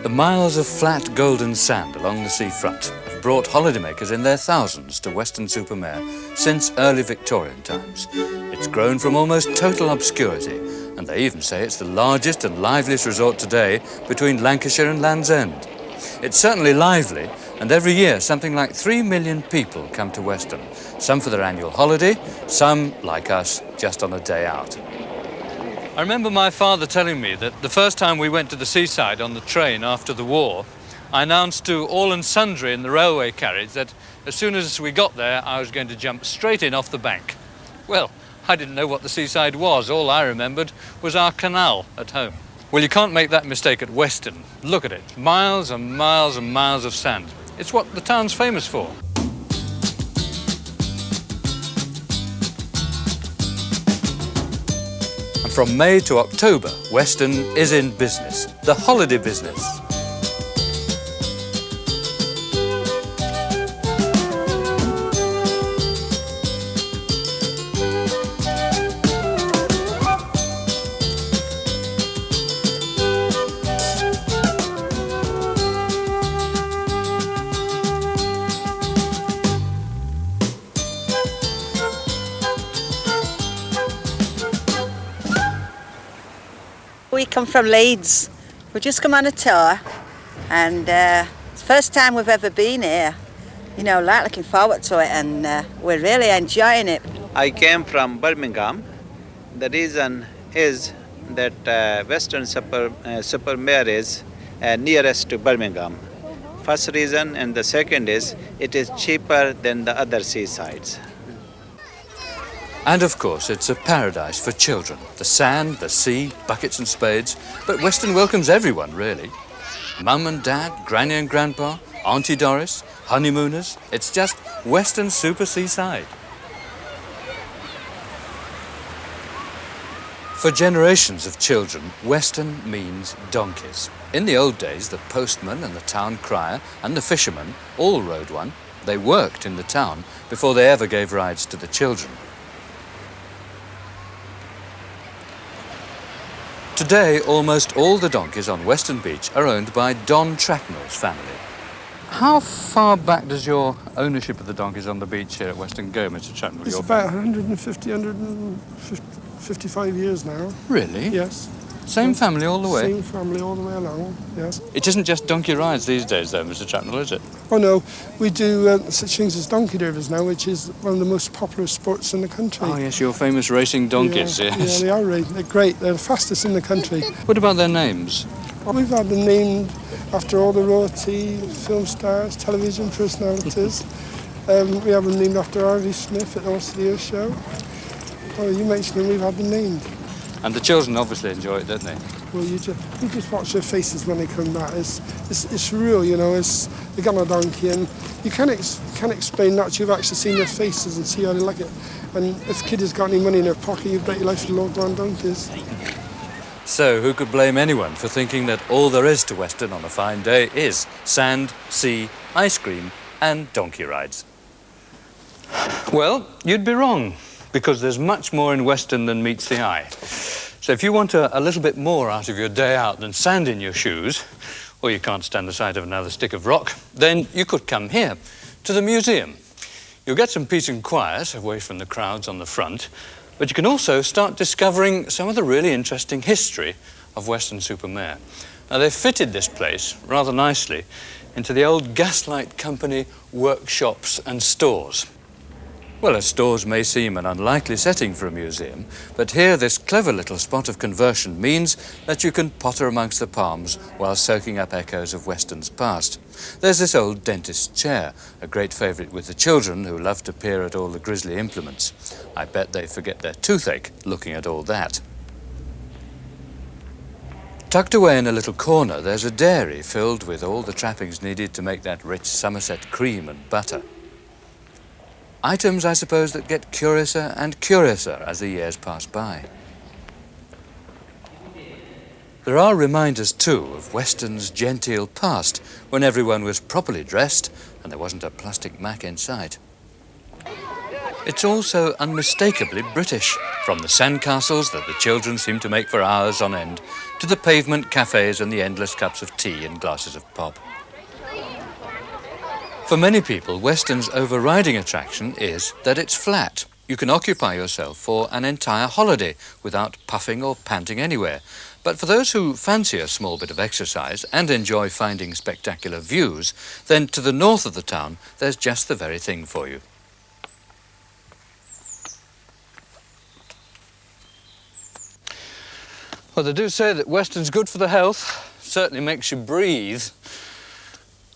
The miles of flat golden sand along the seafront have brought holidaymakers in their thousands to Weston-Super-Mare since early Victorian times. It's grown from almost total obscurity, and they even say it's the largest and liveliest resort today between Lancashire and Land's End. It's certainly lively, and every year something like 3 million people come to Weston, some for their annual holiday, some, like us, just on a day out. I remember my father telling me that the first time we went to the seaside on the train after the war, I announced to all and sundry in the railway carriage that as soon as we got there, I was going to jump straight in off the bank. Well, I didn't know what the seaside was. All I remembered was our canal at home. Well, you can't make that mistake at Weston. Look at it, miles and miles and miles of sand. It's what the town's famous for. From May to October, Weston is in business, the holiday business. We come from Leeds. We just come on a tour, and it's the first time we've ever been here. You know, like looking forward to it, and we're really enjoying it. I came from Birmingham. The reason is that Weston-Super-Mare is nearest to Birmingham. First reason, and the second is it is cheaper than the other seasides. And of course, it's a paradise for children. The sand, the sea, buckets and spades. But Weston welcomes everyone, really. Mum and Dad, Granny and Grandpa, Auntie Doris, honeymooners. It's just Weston-Super-Seaside. For generations of children, Weston means donkeys. In the old days, the postman and the town crier and the fisherman all rode one. They worked in the town before they ever gave rides to the children. Today, almost all the donkeys on Weston Beach are owned by Don Tracknell's family. How far back does your ownership of the donkeys on the beach here at Weston go, Mr. Tracknell? It's about 155 years now. Really? Yes. Same family all the way? Same family all the way along, yes. It isn't just donkey rides these days, though, Mr. Tracknell, is it? Oh, no. We do such things as donkey derbies now, which is one of the most popular sports in the country. Oh, yes, your famous racing donkeys, yeah, yes. Yeah, they are racing. They're great. They're the fastest in the country. What about their names? Well, we've had them named after all the royalty, film stars, television personalities. We have them named after Harvey Smith at the Horticulture show. Oh, you mentioned them, we've had them named. And the children obviously enjoy it, don't they? Well, you just watch their faces when they come back. It's real, you know. They get on a donkey, and you can't explain that. You've actually seen their faces and see how they like it. And if a kid has got any money in their pocket, you bet your life for the Lord on donkeys. So, who could blame anyone for thinking that all there is to Weston on a fine day is sand, sea, ice cream, and donkey rides? Well, you'd be wrong, because there's much more in Weston than meets the eye. So if you want a little bit more out of your day out than sand in your shoes, or you can't stand the sight of another stick of rock, then you could come here, to the museum. You'll get some peace and quiet away from the crowds on the front, but you can also start discovering some of the really interesting history of Weston-Super-Mare. Now, they've fitted this place rather nicely into the old Gaslight Company workshops and stores. Well, as stores may seem an unlikely setting for a museum, but here this clever little spot of conversion means that you can potter amongst the palms while soaking up echoes of Weston's past. There's this old dentist's chair, a great favourite with the children who love to peer at all the grisly implements. I bet they forget their toothache looking at all that. Tucked away in a little corner, there's a dairy filled with all the trappings needed to make that rich Somerset cream and butter. Items, I suppose, that get curiouser and curiouser as the years pass by. There are reminders, too, of Weston's genteel past, when everyone was properly dressed and there wasn't a plastic mac in sight. It's also unmistakably British, from the sandcastles that the children seem to make for hours on end, to the pavement cafes and the endless cups of tea and glasses of pop. For many people, Weston's overriding attraction is that it's flat. You can occupy yourself for an entire holiday without puffing or panting anywhere. But for those who fancy a small bit of exercise and enjoy finding spectacular views, then to the north of the town, there's just the very thing for you. Well, they do say that Weston's good for the health. Certainly makes you breathe.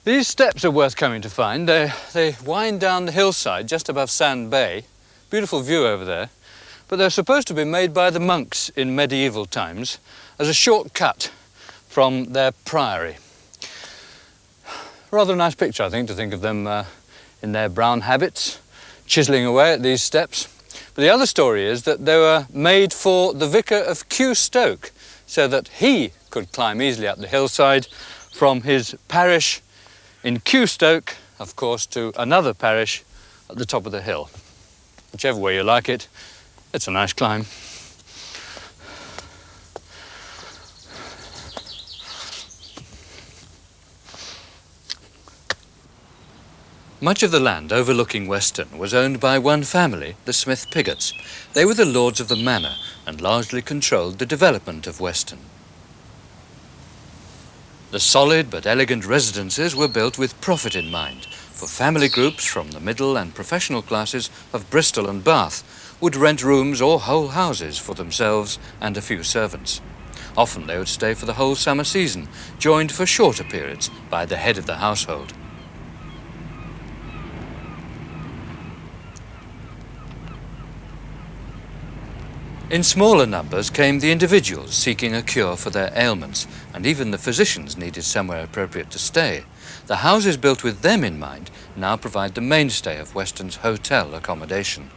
These steps are worth coming to find. They wind down the hillside just above Sand Bay. Beautiful view over there. But they're supposed to be made by the monks in medieval times as a shortcut from their priory. Rather a nice picture, I think, to think of them in their brown habits, chiselling away at these steps. But the other story is that they were made for the vicar of Kew Stoke, so that he could climb easily up the hillside from his parish in Kew Stoke, of course, to another parish at the top of the hill. Whichever way you like it, it's a nice climb. Much of the land overlooking Weston was owned by one family, the Smith Pigots. They were the lords of the manor and largely controlled the development of Weston. The solid but elegant residences were built with profit in mind, for family groups from the middle and professional classes of Bristol and Bath would rent rooms or whole houses for themselves and a few servants. Often they would stay for the whole summer season, joined for shorter periods by the head of the household. In smaller numbers came the individuals seeking a cure for their ailments, and even the physicians needed somewhere appropriate to stay. The houses built with them in mind now provide the mainstay of Weston's hotel accommodation.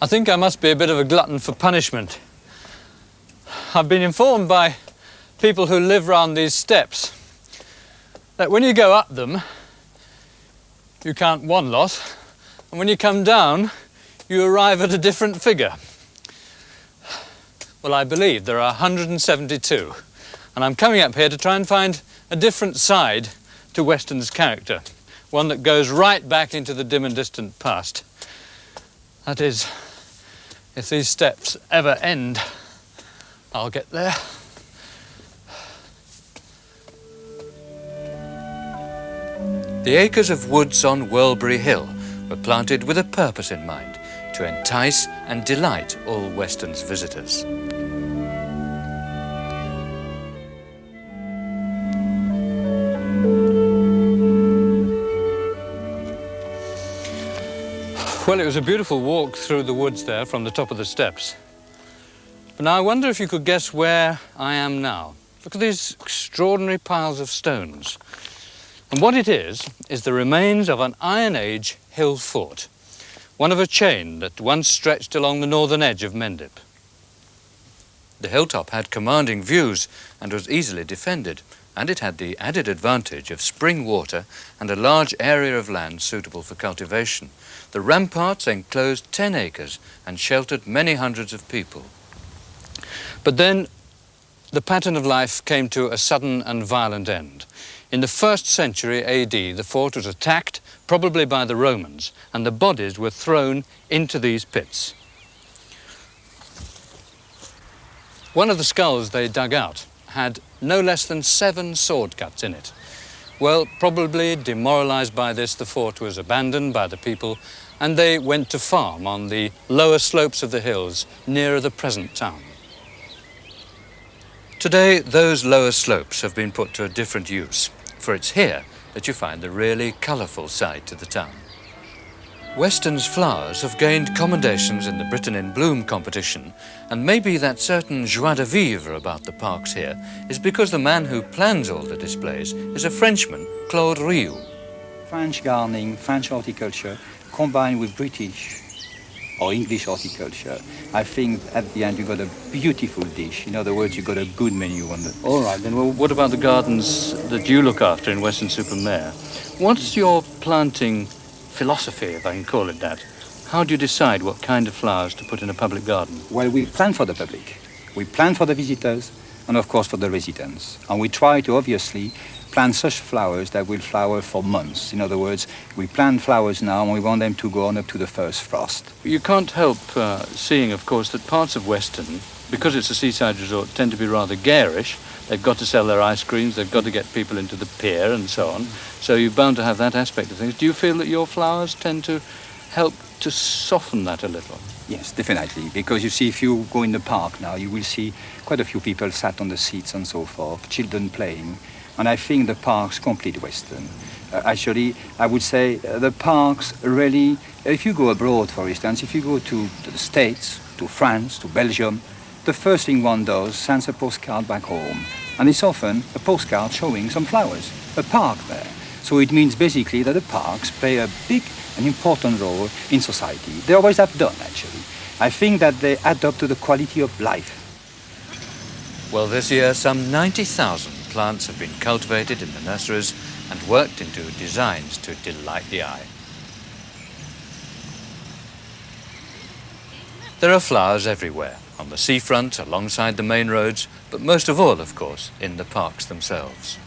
I think I must be a bit of a glutton for punishment. I've been informed by people who live round these steps that when you go up them, you count one lot, and when you come down, you arrive at a different figure. Well, I believe there are 172, and I'm coming up here to try and find a different side to Weston's character, one that goes right back into the dim and distant past. That is, if these steps ever end, I'll get there. The acres of woods on Welbury Hill were planted with a purpose in mind, to entice and delight all Weston's visitors. Well, it was a beautiful walk through the woods there from the top of the steps. But now I wonder if you could guess where I am now. Look at these extraordinary piles of stones. And what it is the remains of an Iron Age hill fort, one of a chain that once stretched along the northern edge of Mendip. The hilltop had commanding views and was easily defended, and it had the added advantage of spring water and a large area of land suitable for cultivation. The ramparts enclosed 10 acres and sheltered many hundreds of people. But then the pattern of life came to a sudden and violent end. In the 1st century AD, the fort was attacked, probably by the Romans, and the bodies were thrown into these pits. One of the skulls they dug out had no less than 7 sword cuts in it. Well, probably demoralised by this, the fort was abandoned by the people, and they went to farm on the lower slopes of the hills nearer the present town. Today, those lower slopes have been put to a different use, for it's here that you find the really colourful side to the town. Weston's flowers have gained commendations in the Britain in Bloom competition, and maybe that certain joie de vivre about the parks here is because the man who plans all the displays is a Frenchman, Claude Rioux. French gardening, French horticulture, combined with British or English horticulture, I think at the end you got a beautiful dish. In other words, you got a good menu on the... All right, then, well, what about the gardens that you look after in Weston-Super-Mare? What's your planting philosophy, if I can call it that? How do you decide what kind of flowers to put in a public garden? Well, we plan for the public. We plan for the visitors and, of course, for the residents. And we try to, obviously, plant such flowers that will flower for months. In other words, we plant flowers now and we want them to go on up to the first frost. You can't help seeing, of course, that parts of Weston, because it's a seaside resort, tend to be rather garish. They've got to sell their ice creams, they've got to get people into the pier and so on. So you're bound to have that aspect of things. Do you feel that your flowers tend to help to soften that a little? Yes, definitely. Because you see, if you go in the park now, you will see quite a few people sat on the seats and so forth, children playing. And I think the parks complete Weston. Actually, I would say the parks really, if you go abroad, for instance, if you go to the States, to France, to Belgium, the first thing one does, sends a postcard back home. And it's often a postcard showing some flowers, a park there. So it means basically that the parks play a big and important role in society. They always have done, actually. I think that they add up to the quality of life. Well, this year, some 90,000 plants have been cultivated in the nurseries and worked into designs to delight the eye. There are flowers everywhere, on the seafront, alongside the main roads, but most of all, of course, in the parks themselves.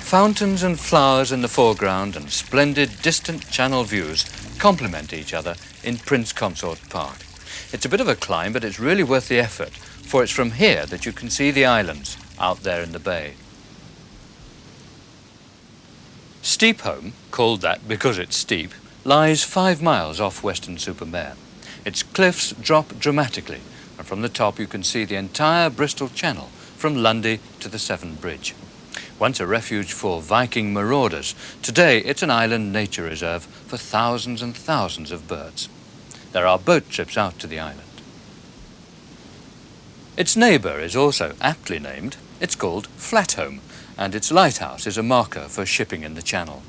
Fountains and flowers in the foreground and splendid distant channel views complement each other in Prince Consort Park. It's a bit of a climb, but it's really worth the effort, for it's from here that you can see the islands out there in the bay. Steepholme, called that because it's steep, lies 5 miles off Weston-Super-Mare. Its cliffs drop dramatically, and from the top you can see the entire Bristol Channel from Lundy to the Severn Bridge. Once a refuge for Viking marauders, today it's an island nature reserve for thousands and thousands of birds. There are boat trips out to the island. Its neighbour is also aptly named. It's called Flatholme, and its lighthouse is a marker for shipping in the channel.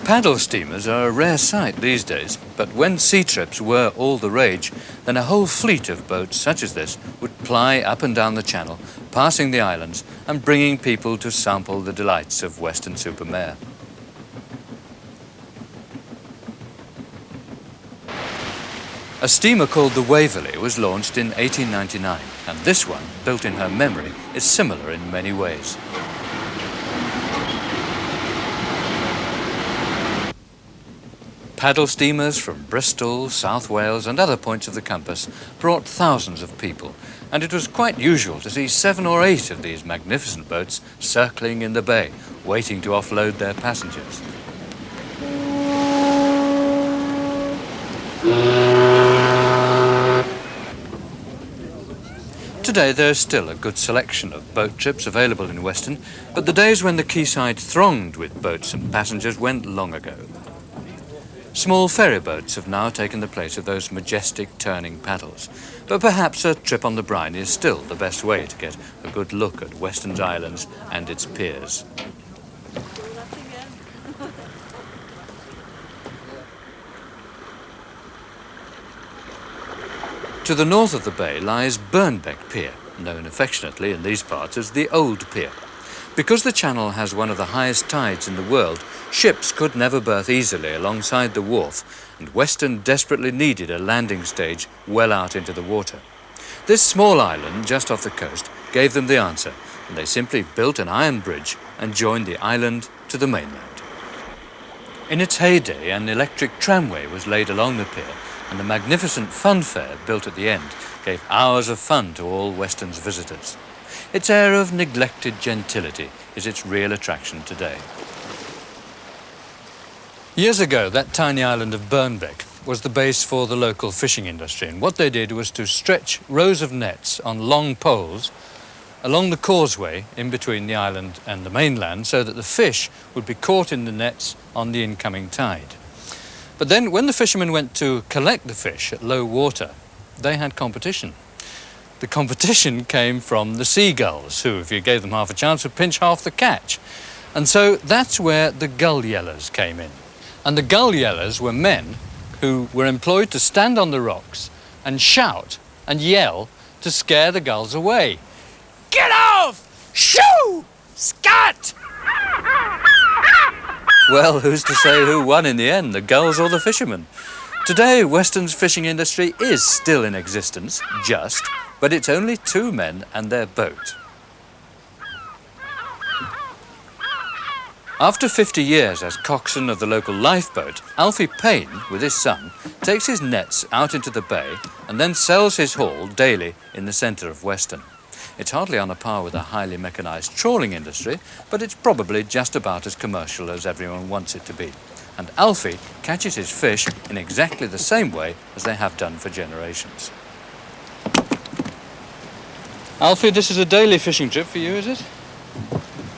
Paddle steamers are a rare sight these days, but when sea trips were all the rage, then a whole fleet of boats such as this would ply up and down the channel, passing the islands and bringing people to sample the delights of Weston-Super-Mare. A steamer called the Waverley was launched in 1899, and this one, built in her memory, is similar in many ways. Paddle steamers from Bristol, South Wales and other points of the compass brought thousands of people, and it was quite usual to see 7 or 8 of these magnificent boats circling in the bay, waiting to offload their passengers. Today there's still a good selection of boat trips available in Weston, but the days when the quayside thronged with boats and passengers went long ago. Small ferry boats have now taken the place of those majestic turning paddles, but perhaps a trip on the brine is still the best way to get a good look at Weston's islands and its piers. To the north of the bay lies Birnbeck Pier, known affectionately in these parts as the Old Pier. Because the channel has one of the highest tides in the world, ships could never berth easily alongside the wharf, and Weston desperately needed a landing stage well out into the water. This small island just off the coast gave them the answer, and they simply built an iron bridge and joined the island to the mainland. In its heyday, an electric tramway was laid along the pier, and the magnificent fun fair built at the end gave hours of fun to all Weston's visitors. Its air of neglected gentility is its real attraction today. Years ago, that tiny island of Birnbeck was the base for the local fishing industry, and what they did was to stretch rows of nets on long poles along the causeway in between the island and the mainland so that the fish would be caught in the nets on the incoming tide. But then when the fishermen went to collect the fish at low water, they had competition. The competition came from the seagulls, who, if you gave them half a chance, would pinch half the catch. And so that's where the gull yellers came in. And the gull yellers were men who were employed to stand on the rocks and shout and yell to scare the gulls away. Get off! Shoo! Scat! Well, who's to say who won in the end, the gulls or the fishermen? Today, Weston's fishing industry is still in existence, but it's only 2 men and their boat. After 50 years as coxswain of the local lifeboat, Alfie Payne, with his son, takes his nets out into the bay and then sells his haul daily in the centre of Weston. It's hardly on a par with a highly mechanised trawling industry, but it's probably just about as commercial as everyone wants it to be. And Alfie catches his fish in exactly the same way as they have done for generations. Alfie, this is a daily fishing trip for you, is it?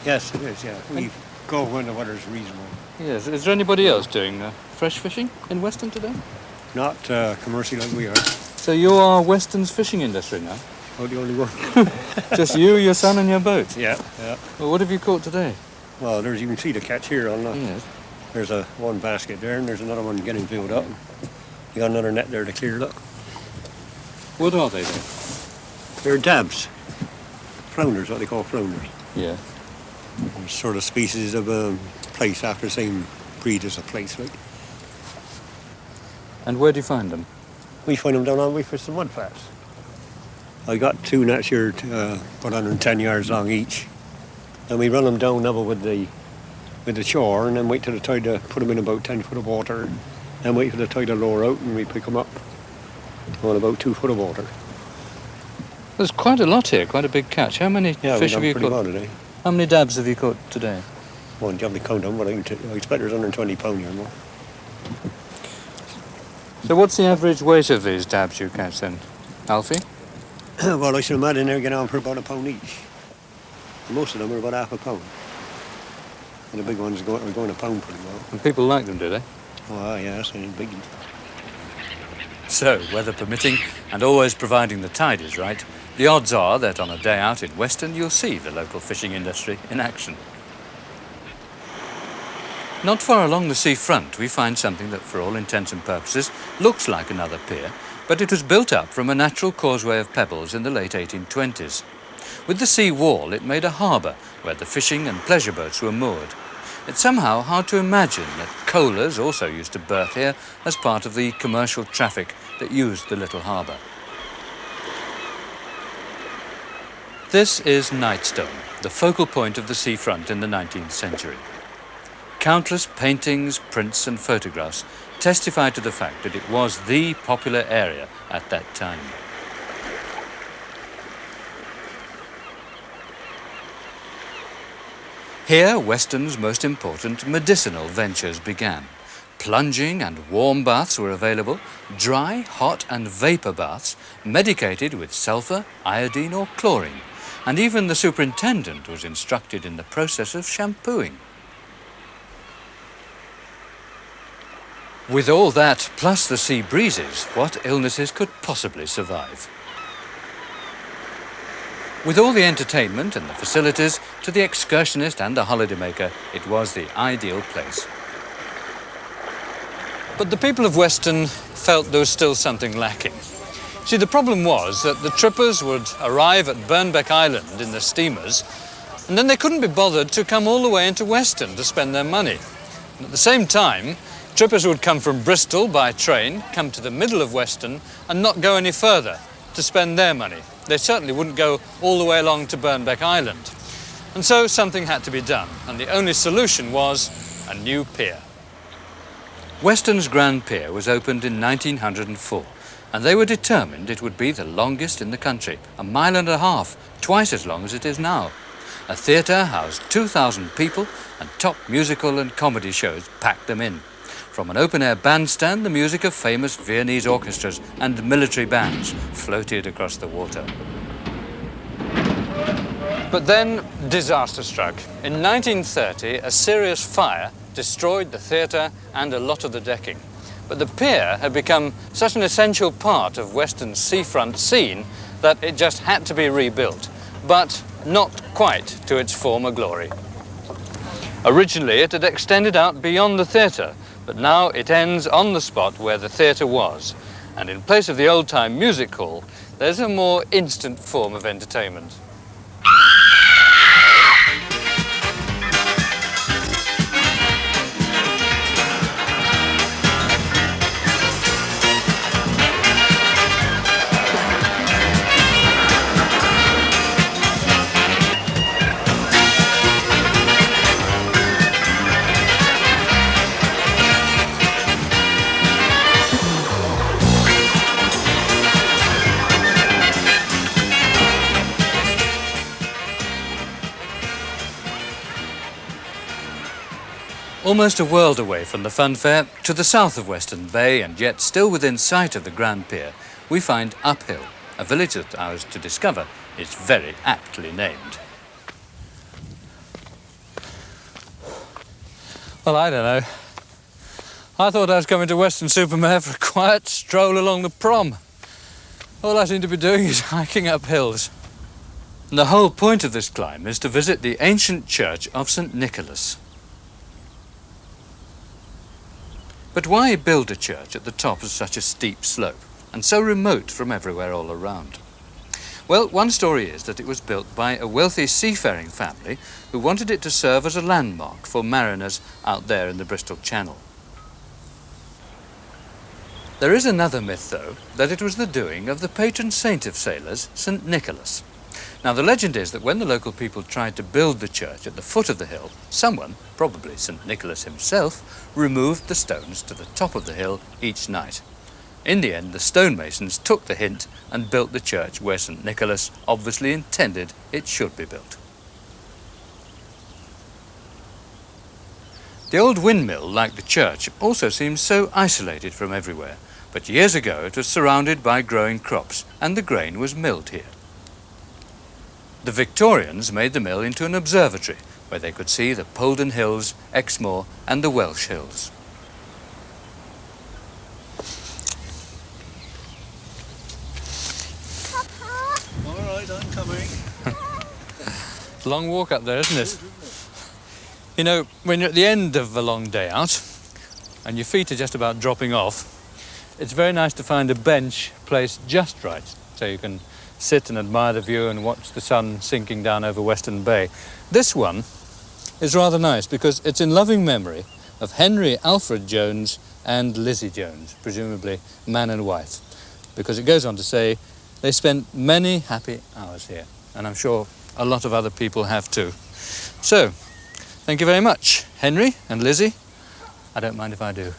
Yes, it is, yeah. We go when the weather's reasonable. Yes. Is there anybody else doing fresh fishing in Weston today? Not commercial like we are. So you are Weston's fishing industry now? Oh, the only one. Just you, your son and your boat? Yeah, yeah. Well, what have you caught today? Well, you can see the catch here on the... Yes. There's one basket there, and there's another one getting filled up. You got another net there to clear, look. What are they then? They're dabs. Flounders, what they call flounders. Yeah. They're sort of species of plaice after the same breed as a plaice, like. And where do you find them? We find them down on, we fish the mud flats. I got 2 nets here, about 110 yards long each. And we run them down level with the shore, and then wait till the tide to put them in about 10 foot of water, and wait for the tide to lower out, and we pick them up on about 2 foot of water. There's quite a lot here, quite a big catch. How many fish have you caught? Well today. How many dabs have you caught today? Well, you haven't count them, but I expect there's 120 pound here more. So what's the average weight of these dabs you catch then, Alfie? Well, I should imagine they're getting on for about £1 each. Most of them are about half a pound. And the big ones are going £1 pretty well. And people like them, do they? Oh, yes, they're big. So, weather permitting, and always providing the tide is right, the odds are that on a day out in Weston you'll see the local fishing industry in action. Not far along the seafront we find something that for all intents and purposes looks like another pier, but it was built up from a natural causeway of pebbles in the late 1820s. With the sea wall it made a harbour where the fishing and pleasure boats were moored. It's somehow hard to imagine that coalers also used to berth here as part of the commercial traffic that used the little harbour. This is Nightstone, the focal point of the seafront in the 19th century. Countless paintings, prints and photographs testify to the fact that it was the popular area at that time. Here, Weston's most important medicinal ventures began. Plunging and warm baths were available, dry, hot and vapour baths, medicated with sulphur, iodine or chlorine, and even the superintendent was instructed in the process of shampooing. With all that, plus the sea breezes, what illnesses could possibly survive? With all the entertainment and the facilities, to the excursionist and the holidaymaker, it was the ideal place. But the people of Weston felt there was still something lacking. See, the problem was that the trippers would arrive at Birnbeck Island in the steamers, and then they couldn't be bothered to come all the way into Weston to spend their money. And at the same time, trippers would come from Bristol by train, come to the middle of Weston, and not go any further to spend their money. They certainly wouldn't go all the way along to Birnbeck Island. And so something had to be done, and the only solution was a new pier. Weston's Grand Pier was opened in 1904, and they were determined it would be the longest in the country, 1.5 miles, twice as long as it is now. A theatre housed 2,000 people, and top musical and comedy shows packed them in. From an open-air bandstand, the music of famous Viennese orchestras and military bands floated across the water. But then, disaster struck. In 1930, a serious fire destroyed the theatre and a lot of the decking. But the pier had become such an essential part of Weston's seafront scene that it just had to be rebuilt, but not quite to its former glory. Originally, it had extended out beyond the theatre, but now it ends on the spot where the theatre was. And in place of the old-time music hall, there's a more instant form of entertainment. Almost a world away from the funfair, to the south of Western Bay and yet still within sight of the Grand Pier, we find Uphill, a village that ours to discover is very aptly named. Well, I don't know. I thought I was coming to Weston-Super-Mare for a quiet stroll along the prom. All I seem to be doing is hiking up hills. And the whole point of this climb is to visit the ancient church of St. Nicholas. But why build a church at the top of such a steep slope and so remote from everywhere all around? Well, one story is that it was built by a wealthy seafaring family who wanted it to serve as a landmark for mariners out there in the Bristol Channel. There is another myth, though, that it was the doing of the patron saint of sailors, St. Nicholas. Now, the legend is that when the local people tried to build the church at the foot of the hill, someone, probably St. Nicholas himself, removed the stones to the top of the hill each night. In the end, the stonemasons took the hint and built the church where St. Nicholas obviously intended it should be built. The old windmill, like the church, also seems so isolated from everywhere, but years ago it was surrounded by growing crops and the grain was milled here. The Victorians made the mill into an observatory where they could see the Polden Hills, Exmoor and the Welsh Hills. All right, I'm coming. Long walk up there, isn't it? You know, when you're at the end of a long day out and your feet are just about dropping off, it's very nice to find a bench placed just right so you can sit and admire the view and watch the sun sinking down over Western Bay. This one is rather nice because it's in loving memory of Henry Alfred Jones and Lizzie Jones, presumably man and wife, because it goes on to say they spent many happy hours here, and I'm sure a lot of other people have too. So, thank you very much, Henry and Lizzie. I don't mind if I do.